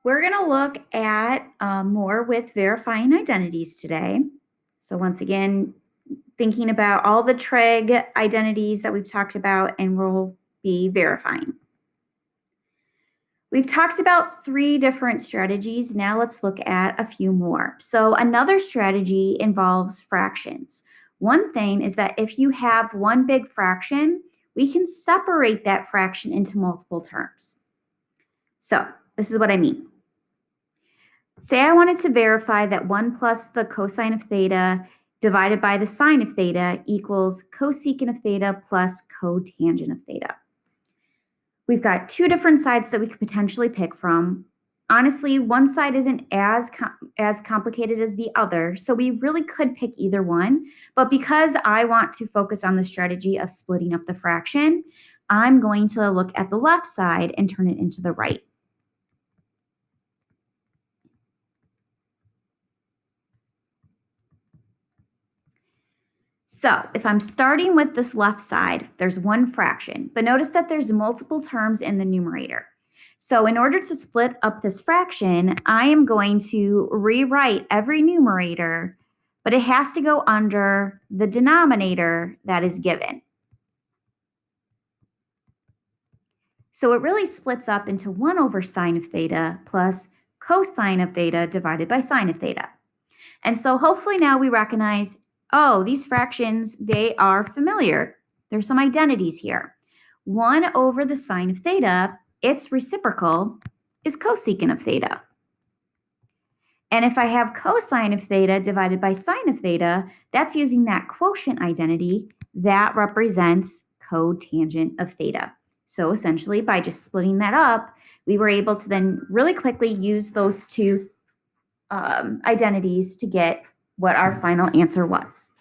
We're going to look at more with verifying identities today. So once again, thinking about all the Trig identities that we've talked about, and we'll be verifying. We've talked about 3 different strategies. Now let's look at a few more. So another strategy involves fractions. One thing is that if you have one big fraction, we can separate that fraction into multiple terms. So this is what I mean. Say I wanted to verify that 1 plus the cosine of theta divided by the sine of theta equals cosecant of theta plus cotangent of theta. We've got 2 different sides that we could potentially pick from. Honestly, one side isn't as complicated as the other, so we really could pick either one. But because I want to focus on the strategy of splitting up the fraction, I'm going to look at the left side and turn it into the right. So if I'm starting with this left side, there's one fraction, but notice that there's multiple terms in the numerator. So in order to split up this fraction, I am going to rewrite every numerator, but it has to go under the denominator that is given. So it really splits up into 1 over sine of theta plus cosine of theta divided by sine of theta. And so hopefully now we recognize, oh, these fractions, they are familiar. There's some identities here. 1 over the sine of theta, its reciprocal is cosecant of theta. And if I have cosine of theta divided by sine of theta, that's using that quotient identity that represents cotangent of theta. So essentially, by just splitting that up, we were able to then really quickly use those 2 identities to get what our final answer was.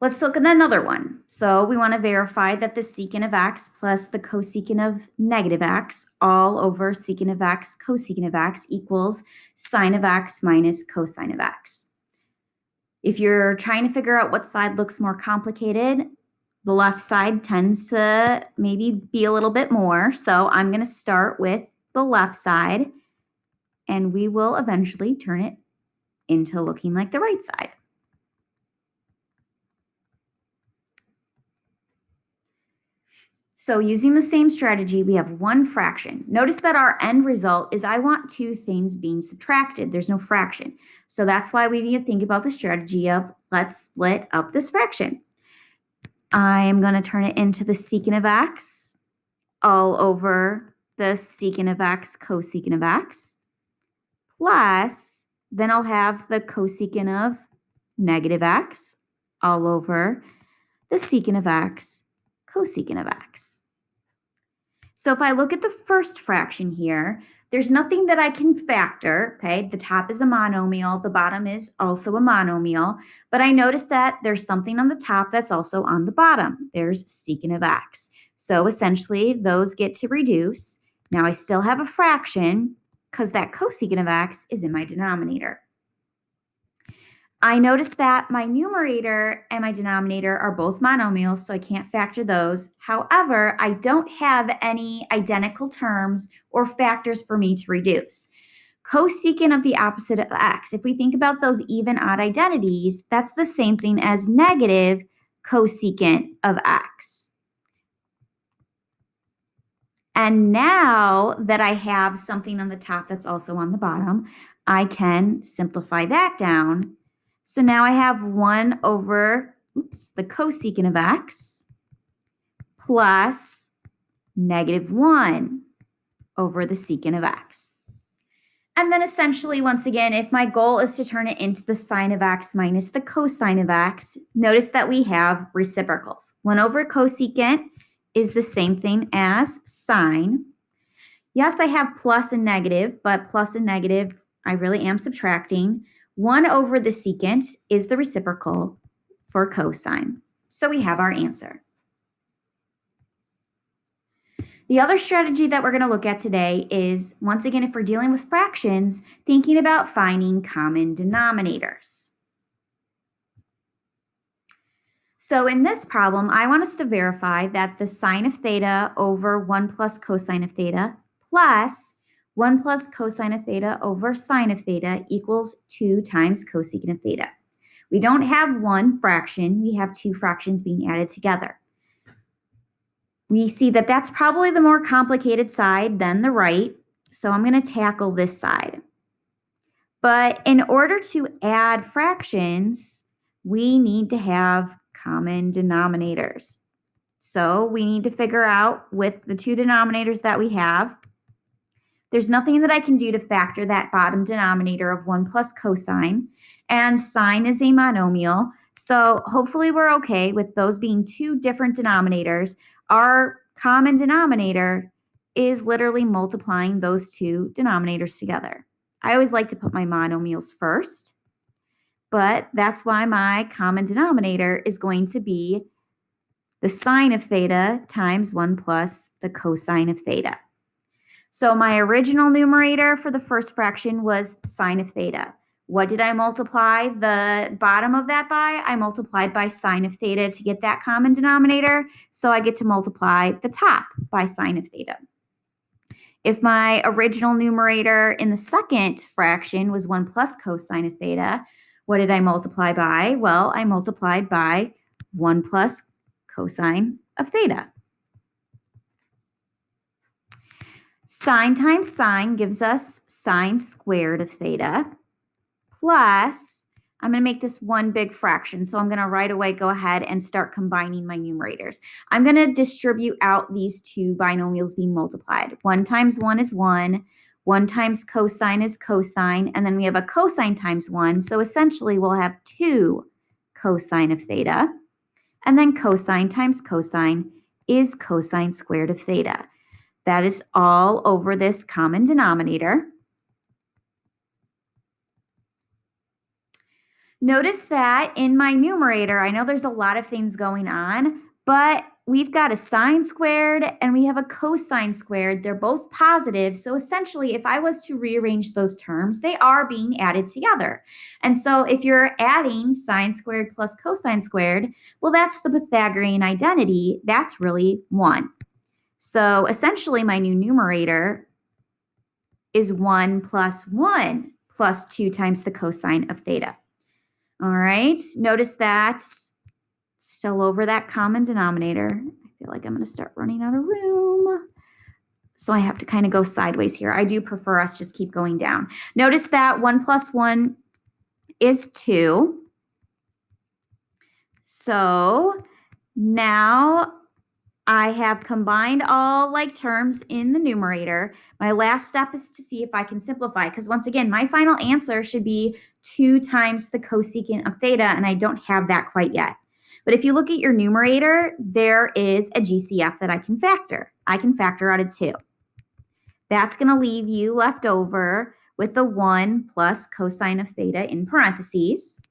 Let's look at another one. So we want to verify that the secant of x plus the cosecant of negative x all over secant of x cosecant of x equals sine of x minus cosine of x. If you're trying to figure out what side looks more complicated, the left side tends to maybe be a little bit more. So I'm going to start with the left side, and we will eventually turn it into looking like the right side. So using the same strategy, we have one fraction. Notice that our end result is I want 2 things being subtracted. There's no fraction. So that's why we need to think about the strategy of let's split up this fraction. I am going to turn it into the secant of x all over the secant of x cosecant of x plus, then I'll have the cosecant of negative x all over the secant of x cosecant of x. So if I look at the first fraction here, there's nothing that I can factor, okay? The top is a monomial, the bottom is also a monomial, but I notice that there's something on the top that's also on the bottom. There's secant of x. So essentially, those get to reduce. Now I still have a fraction because that cosecant of x is in my denominator. I notice that my numerator and my denominator are both monomials, so I can't factor those. However, I don't have any identical terms or factors for me to reduce. Cosecant of the opposite of x, if we think about those even-odd identities, that's the same thing as negative cosecant of x. And now that I have something on the top that's also on the bottom, I can simplify that down. So now I have 1 over, the cosecant of x plus negative 1 over the secant of x. And then essentially, once again, if my goal is to turn it into the sine of x minus the cosine of x, notice that we have reciprocals. 1 over cosecant is the same thing as sine. Yes, I have plus and negative, but plus and negative, I really am subtracting. 1 over the secant is the reciprocal for cosine. So we have our answer. The other strategy that we're going to look at today is, once again, if we're dealing with fractions, thinking about finding common denominators. So in this problem, I want us to verify that the sine of theta over 1 plus cosine of theta plus 1 plus cosine of theta over sine of theta equals 2 times cosecant of theta. We don't have one fraction, we have two fractions being added together. We see that that's probably the more complicated side than the right, so I'm going to tackle this side. But in order to add fractions, we need to have common denominators. So we need to figure out with the two denominators that we have, there's nothing that I can do to factor that bottom denominator of 1 plus cosine, and sine is a monomial. So hopefully we're okay with those being two different denominators. Our common denominator is literally multiplying those two denominators together. I always like to put my monomials first, but that's why my common denominator is going to be the sine of theta times 1 plus the cosine of theta. So my original numerator for the first fraction was sine of theta. What did I multiply the bottom of that by? I multiplied by sine of theta to get that common denominator, so I get to multiply the top by sine of theta. If my original numerator in the second fraction was 1 plus cosine of theta, what did I multiply by? Well, I multiplied by 1 plus cosine of theta. Sine times sine gives us sine squared of theta plus, I'm going to make this one big fraction, so I'm going to right away go ahead and start combining my numerators. I'm going to distribute out these two binomials being multiplied. 1 times 1 is 1, 1 times cosine is cosine, and then we have a cosine times 1, so essentially we'll have 2 cosine of theta, and then cosine times cosine is cosine squared of theta. That is all over this common denominator. Notice that in my numerator, I know there's a lot of things going on, but we've got a sine squared and we have a cosine squared. They're both positive. So essentially, if I was to rearrange those terms, they are being added together. And so if you're adding sine squared plus cosine squared, well, that's the Pythagorean identity. That's really 1. So essentially, my new numerator is 1 plus 1 plus 2 times the cosine of theta. All right, notice that's still over that common denominator. I feel like I'm going to start running out of room. So I have to kind of go sideways here. I do prefer us just keep going down. Notice that 1 plus 1 is 2. So now I have combined all like terms in the numerator. My last step is to see if I can simplify, because once again, my final answer should be 2 times the cosecant of theta, and I don't have that quite yet. But if you look at your numerator, there is a GCF that I can factor. I can factor out a 2. That's going to leave you left over with the 1 plus cosine of theta in parentheses.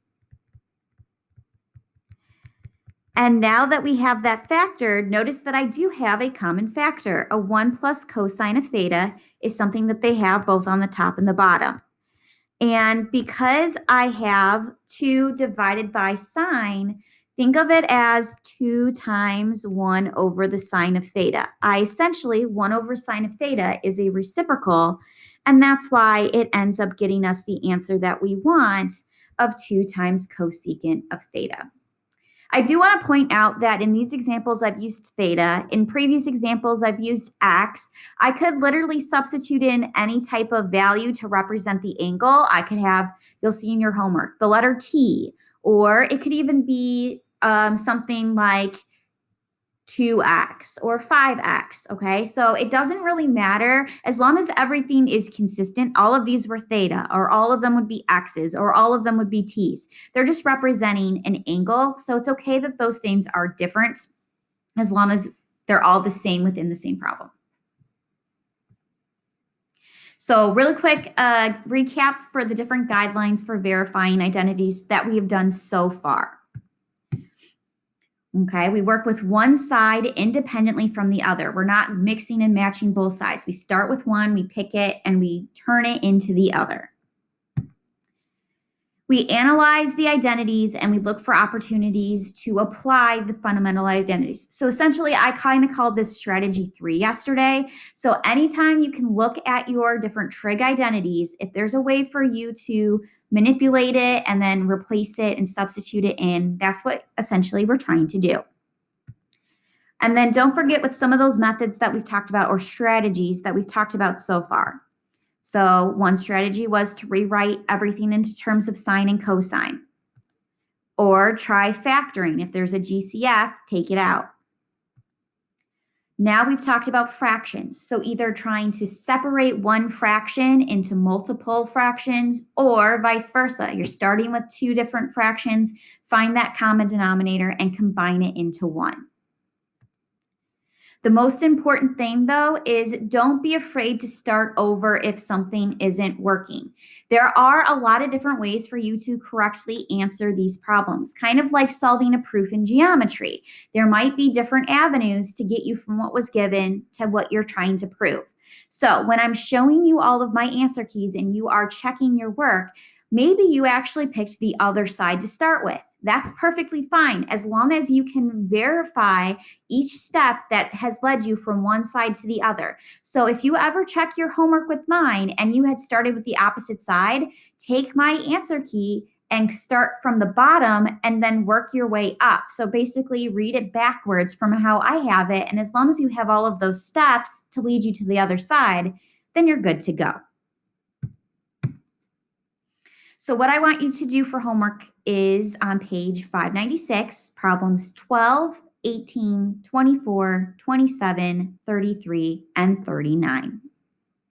And now that we have that factored, notice that I do have a common factor. A 1 plus cosine of theta is something that they have both on the top and the bottom. And because I have 2 divided by sine, think of it as 2 times 1 over the sine of theta. Essentially, 1 over sine of theta is a reciprocal, and that's why it ends up getting us the answer that we want of 2 times cosecant of theta. I do want to point out that in these examples, I've used theta. In previous examples, I've used x. I could literally substitute in any type of value to represent the angle. I could have, you'll see in your homework, the letter t, or it could even be something like 2x or 5x, okay? So it doesn't really matter as long as everything is consistent. All of these were theta, or all of them would be x's, or all of them would be t's. They're just representing an angle, so it's okay that those things are different as long as they're all the same within the same problem. So really quick recap for the different guidelines for verifying identities that we have done so far. Okay, we work with one side independently from the other. We're not mixing and matching both sides. We start with one, we pick it, and we turn it into the other. We analyze the identities and we look for opportunities to apply the fundamental identities. So essentially, I kind of called this strategy 3 yesterday. So anytime you can look at your different trig identities, if there's a way for you to manipulate it and then replace it and substitute it in, that's what essentially we're trying to do. And then don't forget with some of those methods that we've talked about or strategies that we've talked about so far. So one strategy was to rewrite everything into terms of sine and cosine. Or try factoring. If there's a GCF, take it out. Now we've talked about fractions. So either trying to separate one fraction into multiple fractions or vice versa. You're starting with two different fractions, find that common denominator and combine it into one. The most important thing, though, is don't be afraid to start over if something isn't working. There are a lot of different ways for you to correctly answer these problems, kind of like solving a proof in geometry. There might be different avenues to get you from what was given to what you're trying to prove. So when I'm showing you all of my answer keys and you are checking your work, maybe you actually picked the other side to start with. That's perfectly fine as long as you can verify each step that has led you from one side to the other. So if you ever check your homework with mine and you had started with the opposite side, take my answer key and start from the bottom and then work your way up. So basically read it backwards from how I have it. And as long as you have all of those steps to lead you to the other side, then you're good to go. So what I want you to do for homework is on page 596, problems 12, 18, 24, 27, 33, and 39.